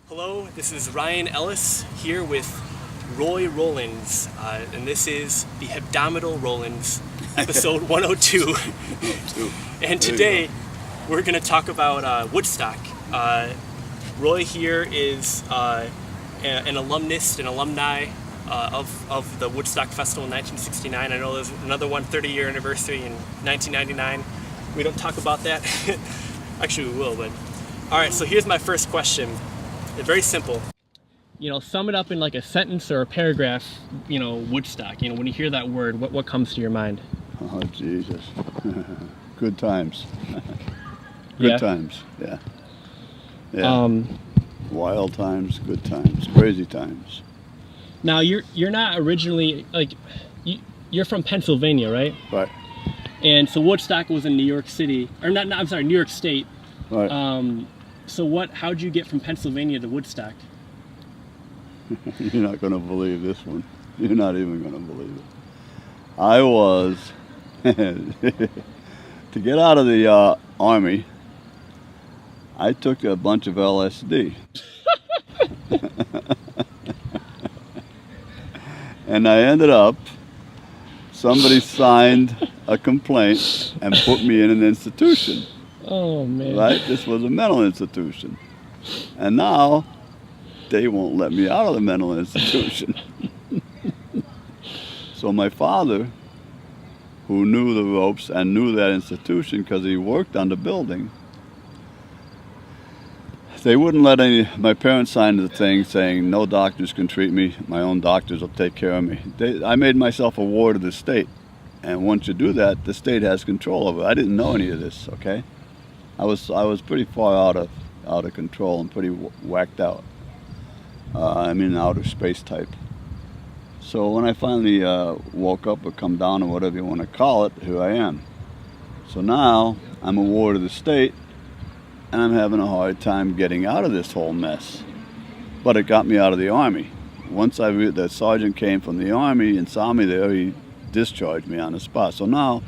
Hello, this is Ryan Ellis here with Roy Rowlands, and this is the Hebdomadal Rowlands, episode 102. And today we're going to talk about Woodstock. Roy here is an alumnus, an alumni of the Woodstock Festival in 1969. I know there's another one, 30-year anniversary in 1999. We don't talk about that. Actually, we will, but... All right, so here's my first question. It's very simple. Sum it up in like a sentence or a paragraph, Woodstock. When you hear that word, what comes to your mind? Oh, Jesus. Good times. Good times, yeah. Wild times, good times, crazy times. Now, you're not originally, you're from Pennsylvania, right? Right. And so Woodstock was in New York City, or New York State. Right. So how'd you get from Pennsylvania to Woodstock? You're not going to believe this one. You're not even going to believe it. I was, to get out of the Army, I took a bunch of LSD. And I ended up, somebody signed a complaint and put me in an institution. Oh, man. Right? This was a mental institution. And now, they won't let me out of the mental institution. So my father, who knew the ropes and knew that institution because he worked on the building, they wouldn't let my parents sign the thing saying no doctors can treat me, my own doctors will take care of me. I made myself a ward of the state. And once you do that, the state has control over it. I didn't know any of this, okay? I was pretty far out of control and pretty whacked out. Outer space type. So when I finally woke up or come down or whatever you want to call it, here I am. So now I'm a ward of the state, and I'm having a hard time getting out of this whole mess. But it got me out of the Army. Once the sergeant came from the Army and saw me there, he discharged me on the spot. So now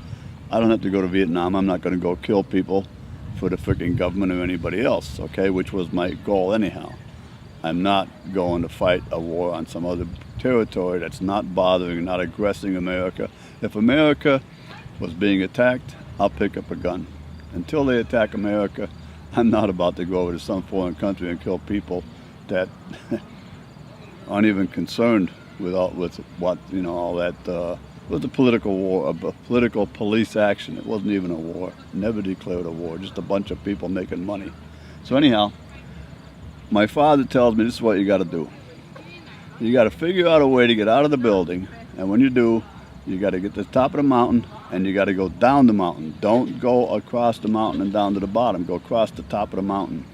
I don't have to go to Vietnam. I'm not going to go kill people for the freaking government or anybody else, okay, which was my goal anyhow. I'm not going to fight a war on some other territory that's not bothering, not aggressing America. If America was being attacked, I'll pick up a gun. Until they attack America, I'm not about to go over to some foreign country and kill people that aren't even concerned with all that. It was a political war, a political police action. It wasn't even a war. Never declared a war, just a bunch of people making money. So anyhow, my father tells me this is what you got to do. You got to figure out a way to get out of the building, and when you do, you got to get to the top of the mountain, and you got to go down the mountain. Don't go across the mountain and down to the bottom. Go across the top of the mountain.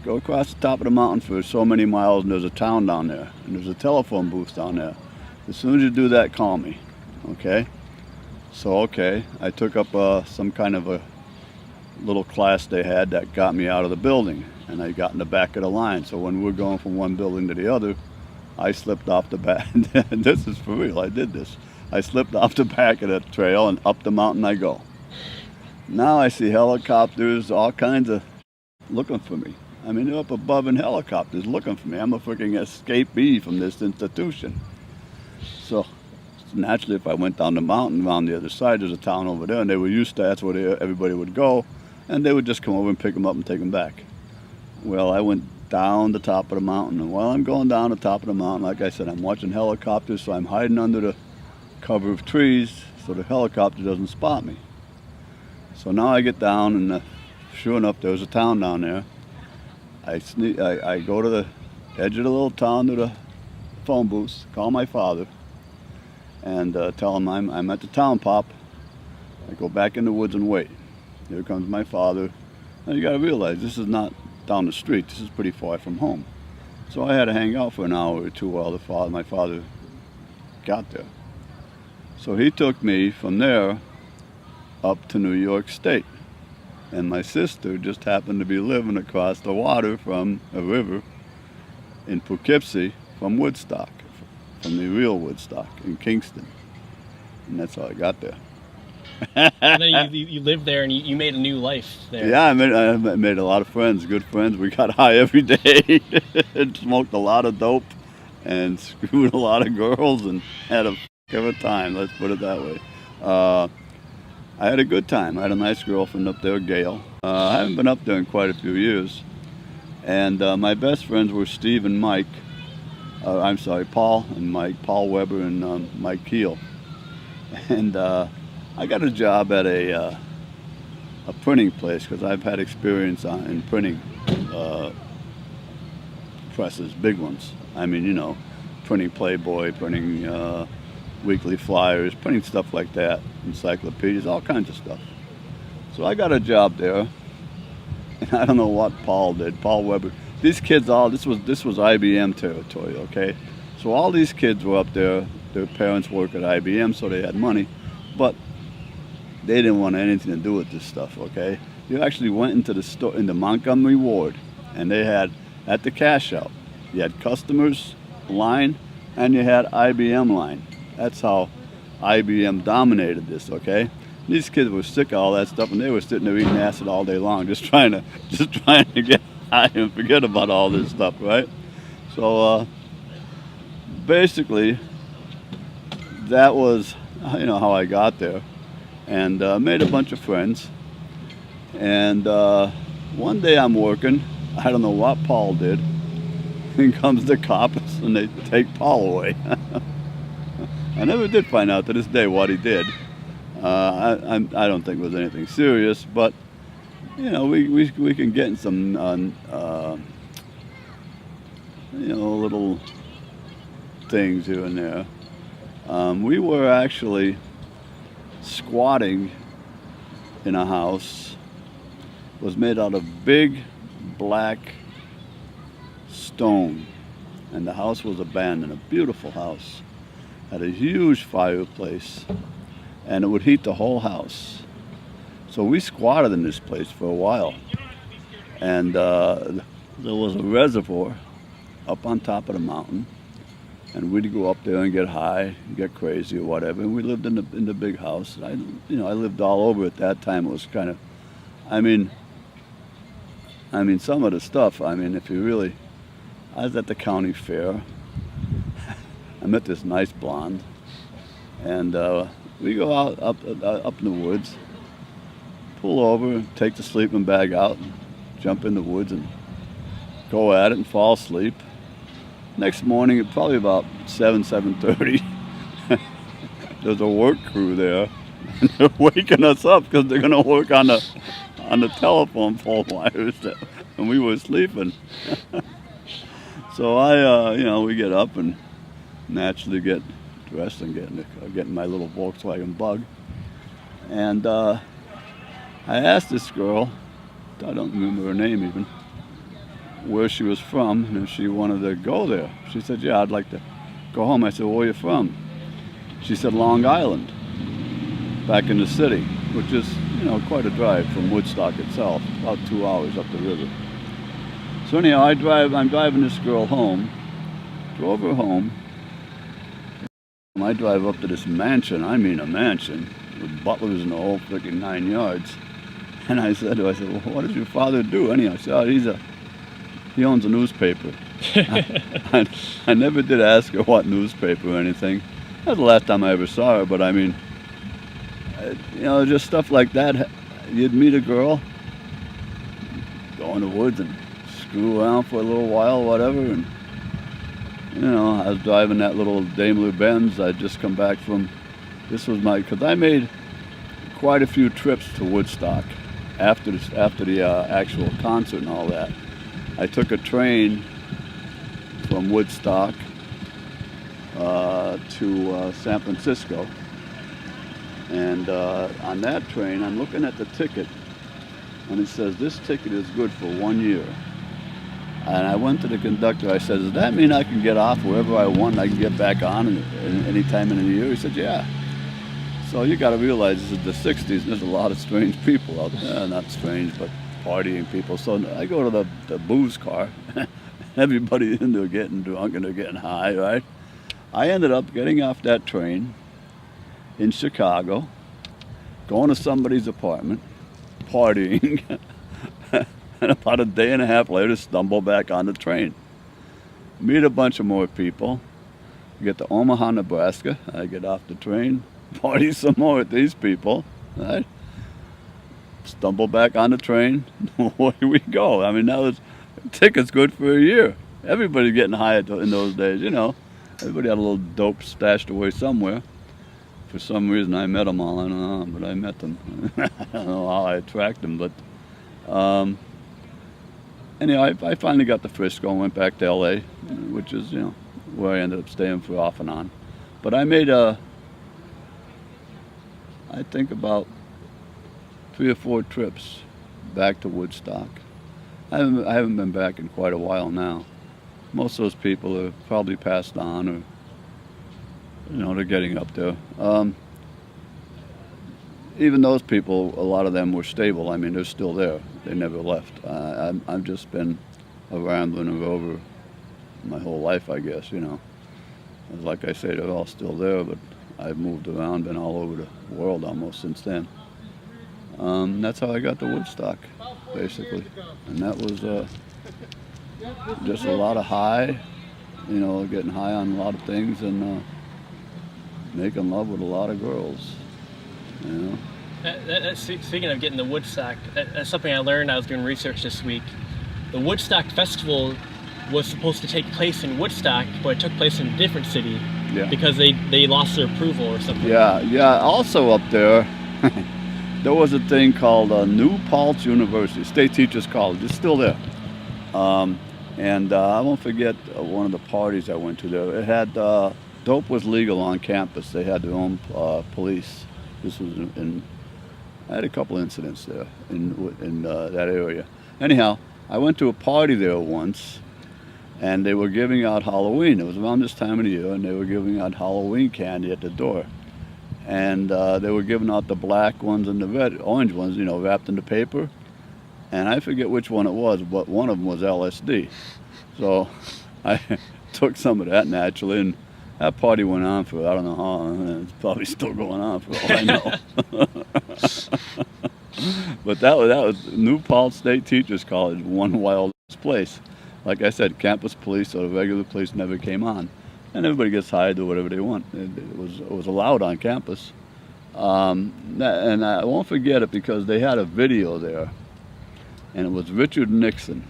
Go across the top of the mountain for so many miles, and there's a town down there, and there's a telephone booth down there. As soon as you do that, call me. Okay, so I took up some kind of a little class they had that got me out of the building, and I got in the back of the line. So when we're going from one building to the other, I slipped off the back. This is for real. I did this. I slipped off the back of the trail and up the mountain I go. Now I see helicopters, all kinds of looking for me. They're up above in helicopters looking for me. I'm a freaking escapee from this institution. So naturally, if I went down the mountain around the other side, there's a town over there, and they were used to that's where everybody would go, and they would just come over and pick them up and take them back. Well, I went down the top of the mountain, and while I'm going down the top of the mountain, like I said, I'm watching helicopters, so I'm hiding under the cover of trees so the helicopter doesn't spot me. So now I get down, and sure enough, there's a town down there. I go to the edge of the little town to the phone booth, call my father, and tell him I'm at the town, Pop. I go back in the woods and wait. Here comes my father. Now you got to realize this is not down the street. This is pretty far from home. So I had to hang out for an hour or two while my father got there. So he took me from there up to New York State. And my sister just happened to be living across the water from a river in Poughkeepsie from Woodstock, from the real Woodstock in Kingston. And that's how I got there. And then you lived there and you made a new life there. Yeah, I made a lot of friends, good friends. We got high every day and smoked a lot of dope and screwed a lot of girls and had a of a time, let's put it that way. I had a good time. I had a nice girlfriend up there, Gail. I haven't been up there in quite a few years. And my best friends were Steve and Mike. I'm sorry, Paul and Mike, Paul Weber and Mike Keel. And I got a job at a printing place because I've had experience in printing presses, big ones. I mean, you know, printing Playboy, printing weekly flyers, printing stuff like that, encyclopedias, all kinds of stuff. So I got a job there, and I don't know what Paul did. Paul Weber. These kids this was IBM territory, okay? So all these kids were up there. Their parents work at IBM, so they had money, but they didn't want anything to do with this stuff, okay? You actually went into the store, into Montgomery Ward, and they had, at the cash out, you had customers line, and you had IBM line. That's how IBM dominated this, okay? These kids were sick of all that stuff, and they were sitting there eating acid all day long, just trying to get high and forget about all this stuff, right? So basically, that was, you know, how I got there, and made a bunch of friends. And one day I'm working, I don't know what Paul did, and comes the cops and they take Paul away. I never did find out to this day what he did. I don't think it was anything serious, but you know, we can get in some you know, little things here and there. We were actually squatting in a house. It was made out of big black stone, and the house was abandoned. A beautiful house, had a huge fireplace, and it would heat the whole house. So we squatted in this place for a while, and there was a reservoir up on top of the mountain, and we'd go up there and get high, get crazy or whatever. And we lived in the big house. I lived all over at that time. It was kind of, I mean, some of the stuff. I mean, if you really, I was at the county fair. I met this nice blonde, and we go out up in the woods, pull over, take the sleeping bag out, jump in the woods and go at it and fall asleep. Next morning, probably about 7:30, there's a work crew there, and they're waking us up because they're going to work on the telephone pole wires, and we were sleeping. So we get up and naturally get dressed and get in my little Volkswagen Bug, and I asked this girl, I don't remember her name even, where she was from and if she wanted to go there. She said, yeah, I'd like to go home. I said, where are you from? She said, Long Island, back in the city, which is, you know, quite a drive from Woodstock itself, about 2 hours up the river. So anyhow, I'm driving this girl home, drove her home. I drive up to this mansion, I mean a mansion, with butlers and the whole freaking 9 yards. And I said to her, well, what does your father do? Anyhow, I said, oh, he owns a newspaper. I never did ask her what newspaper or anything. That was the last time I ever saw her, but I mean, you know, just stuff like that. You'd meet a girl, go in the woods and screw around for a little while, whatever, and you know, I was driving that little Daimler Benz. I'd just come back from, because I made quite a few trips to Woodstock after the actual concert and all that. I took a train from Woodstock to San Francisco, and on that train I'm looking at the ticket and it says this ticket is good for 1 year, and I went to the conductor. I said, does that mean I can get off wherever I want and I can get back on any time in the year? He said, yeah. So you got to realize this is the 60s and there's a lot of strange people out there. Not strange, but partying people. So I go to the booze car. Everybody's in there getting drunk and they're getting high, right? I ended up getting off that train in Chicago, going to somebody's apartment, partying, and about a day and a half later stumble back on the train. Meet a bunch of more people, get to Omaha, Nebraska, I get off the train, party some more with these people, right? Stumble back on the train, away we go. I mean, that was, tickets good for a year. Everybody's getting high in those days, you know. Everybody had a little dope stashed away somewhere. For some reason, I met them all. I don't know, but I met them. I don't know how I attract them, but anyway, I finally got to Frisco and went back to LA, which is, you know, where I ended up staying for off and on. But I made I think about 3 or 4 trips back to Woodstock. I haven't been back in quite a while now. Most of those people are probably passed on, or, you know, they're getting up there. Even those people, a lot of them were stable. I mean, they're still there. They never left. I've just been a rambling rover my whole life, I guess, you know. Like I say, they're all still there, but I've moved around, been all over the world almost since then. That's how I got to Woodstock, basically. And that was just a lot of high, you know, getting high on a lot of things, and making love with a lot of girls, you know. Speaking of getting to Woodstock, that's something I learned. I was doing research this week. The Woodstock Festival was supposed to take place in Woodstock, but it took place in a different city, Yeah. because they lost their approval or something. Yeah. Also up there, there was a thing called New Paltz University, State Teachers College. It's still there. And I won't forget one of the parties I went to there. It had, dope was legal on campus. They had their own police. This was I had a couple incidents there in that area. Anyhow, I went to a party there once, and they were giving out Halloween. It was around this time of the year, and they were giving out Halloween candy at the door. And they were giving out the black ones and the orange ones, you know, wrapped in the paper. And I forget which one it was, but one of them was LSD. So I took some of that naturally, and that party went on for, I don't know how long, and it's probably still going on for all I know. But that was New Paltz State Teachers College, one wild place. Like I said, campus police or the regular police never came on. And everybody gets high, do whatever they want. It was allowed on campus. And I won't forget it because they had a video there. And it was Richard Nixon.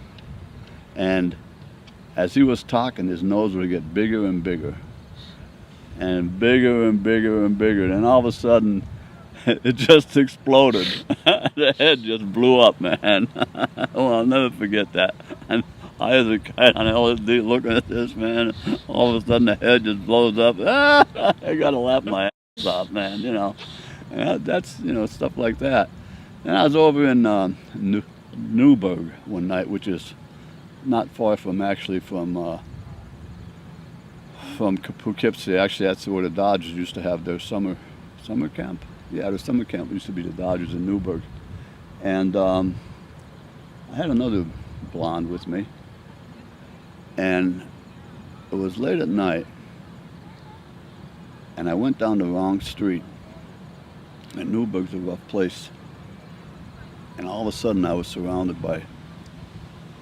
And as he was talking, his nose would get bigger and bigger. And bigger and bigger and bigger. And all of a sudden, it just exploded. The head just blew up, man. Well, I'll never forget that. And I, as a guy on LSD, looking at this, man, all of a sudden the head just blows up. I gotta laugh my ass off, man, you know. And that's, you know, stuff like that. And I was over in Newburgh one night, which is not far from, actually, from Poughkeepsie. Actually, that's where the Dodgers used to have their summer camp. Yeah, the summer camp used to be the Dodgers in Newburgh. And I had another blonde with me. And it was late at night, and I went down the wrong street. And Newburgh's a rough place. And all of a sudden I was surrounded by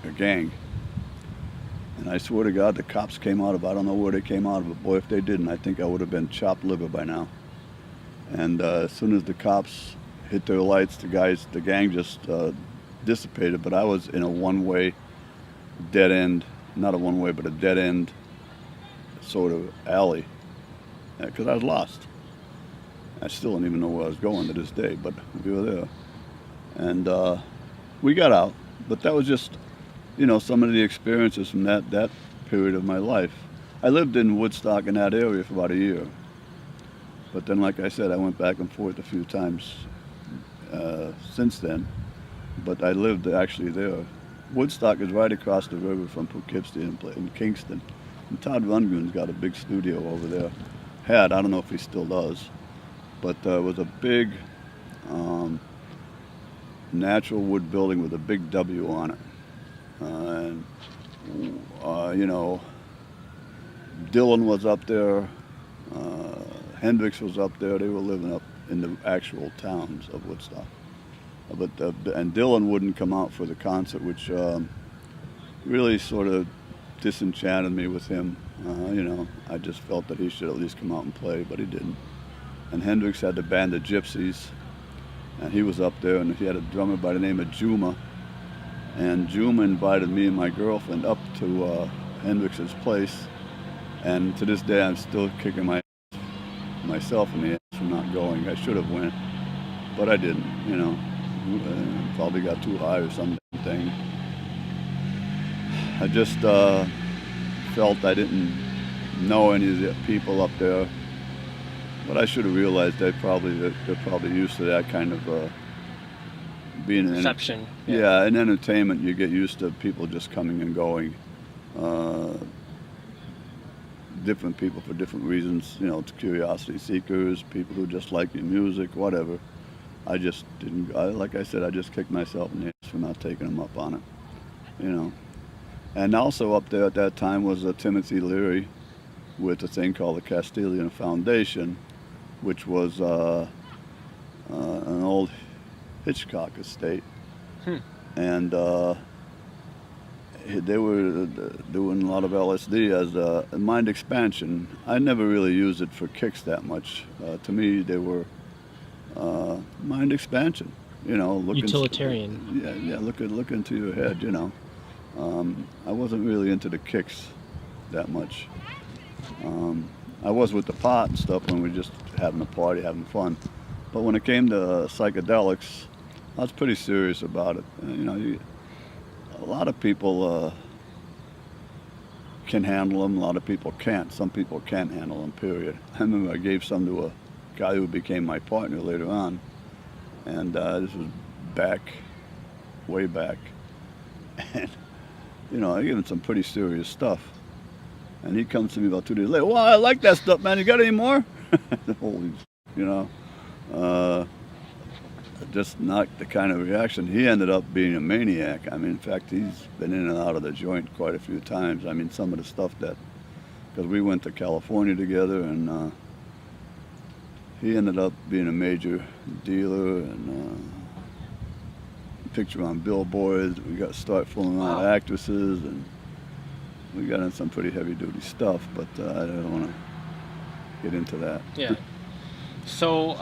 a gang. And I swear to God, the cops came out of, I don't know where they came out of, but boy, if they didn't, I think I would have been chopped liver by now. And as soon as the cops hit their lights, the gang just dissipated. But I was in a one-way dead end, not a one-way, but a dead end sort of alley, because I was lost. I still don't even know where I was going to this day, but we were there. And we got out, but that was just, you know, some of the experiences from that period of my life. I lived in Woodstock in that area for about a year. But then, like I said, I went back and forth a few times since then. But I lived actually there. Woodstock is right across the river from Poughkeepsie in Kingston. And Todd Rundgren's got a big studio over there. I don't know if he still does. But it was a big natural wood building with a big W on it. And, you know, Dylan was up there. Hendrix was up there. They were living up in the actual towns of Woodstock. But and Dylan wouldn't come out for the concert, which really sort of disenchanted me with him. You know, I just felt that he should at least come out and play, but he didn't. And Hendrix had the band the Gypsies, and he was up there, and he had a drummer by the name of Juma. And Juma invited me and my girlfriend up to Hendrix's place, and to this day I'm still kicking myself in the ass for not going. I should have went, but I didn't, you know. Probably got too high or something. I just felt I didn't know any of the people up there, but I should have realized they're probably used to that kind of being an Perception. Yeah, in entertainment you get used to people just coming and going. Different people for different reasons, you know, curiosity seekers, people who just like your music, whatever. I just didn't, like I said, I just kicked myself in the ass for not taking them up on it, you know. And also up there at that time was Timothy Leary with a thing called the Castilian Foundation, which was an old Hitchcock estate. And they were doing a lot of LSD as a mind expansion. I never really used it for kicks that much. To me, they were mind expansion. You know, utilitarian. Yeah. Look into your head. You know, I wasn't really into the kicks that much. I was with the pot and stuff when we were just having a party, having fun. But when it came to psychedelics, I was pretty serious about it. You know, a lot of people can handle them, a lot of people can't. Some people can't handle them, period. I remember I gave some to a guy who became my partner later on, and this was way back. And, you know, I gave him some pretty serious stuff. And he comes to me about 2 days later, well, I like that stuff, man, you got any more? Holy, you know. Just not the kind of reaction. He ended up being a maniac. I mean, in fact, he's been in and out of the joint quite a few times. I mean, some of the stuff that, because we went to California together, and he ended up being a major dealer and picture on billboards. We got to start fooling around actresses, and we got in some pretty heavy-duty stuff, but I don't want to get into that. Yeah. So,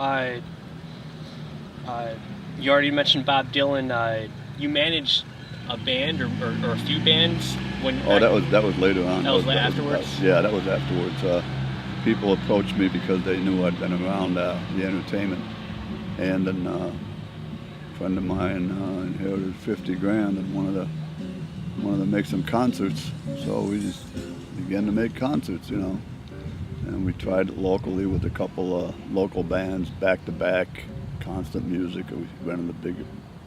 you already mentioned Bob Dylan. You managed a band or a few bands when. That was later on. That was afterwards. Yeah, that was afterwards. People approached me because they knew I'd been around the entertainment, and then a friend of mine inherited 50 grand and wanted to make some concerts. So we just began to make concerts, you know, and we tried it locally with a couple local bands, back to back. Constant music. We rented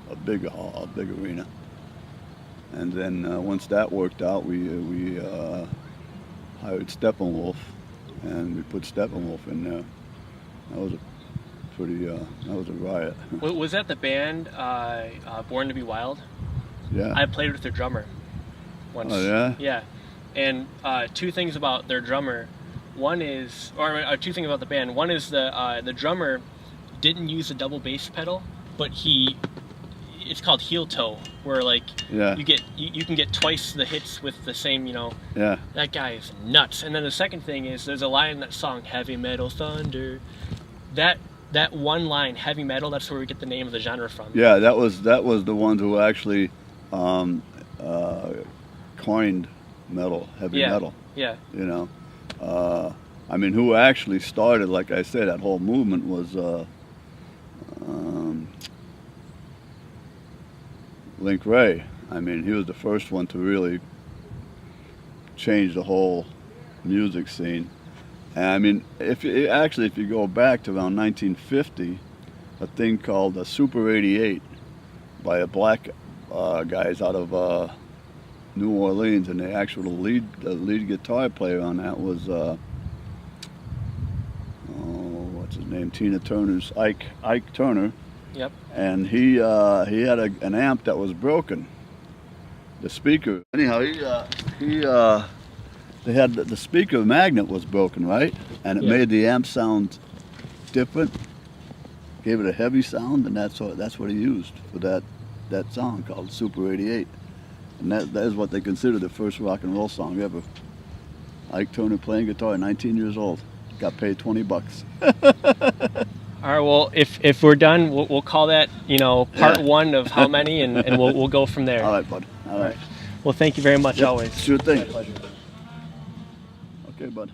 a big hall, a big arena, and then once that worked out, we hired Steppenwolf, and we put Steppenwolf in there. That was that was a riot. Was that the band Born to Be Wild? Yeah. I played with their drummer once. Oh yeah. Yeah, and two things about their drummer. One is, two things about the band. One is the drummer didn't use a double bass pedal, but it's called heel toe, where like you can get twice the hits with the same, you know. Yeah. That guy is nuts. And then the second thing is there's a line in that song, Heavy Metal Thunder. That one line, heavy metal, that's where we get the name of the genre from. Yeah, that was the ones who actually coined metal, heavy metal. Yeah. You know. I mean, who actually started, like I said, that whole movement was Link Ray. I mean, he was the first one to really change the whole music scene. And I mean, if you go back to around 1950, a thing called the Super 88 by a black guys out of New Orleans, and the actual lead guitar player on that was what's his name? Tina Turner's Ike Turner. Yep. And he had an amp that was broken. The speaker. Anyhow, they had the speaker magnet was broken, right? And it made the amp sound different. gave it a heavy sound, and that's what he used for that song called Super 88. And that is what they consider the first rock and roll song ever. Ike Turner playing guitar at 19 years old. Got paid $20. All right, well, if we're done, we'll call that, part one of how many, and we'll go from there. All right, bud. All right. Well, thank you very much, always. Sure thing. My pleasure. Okay, bud.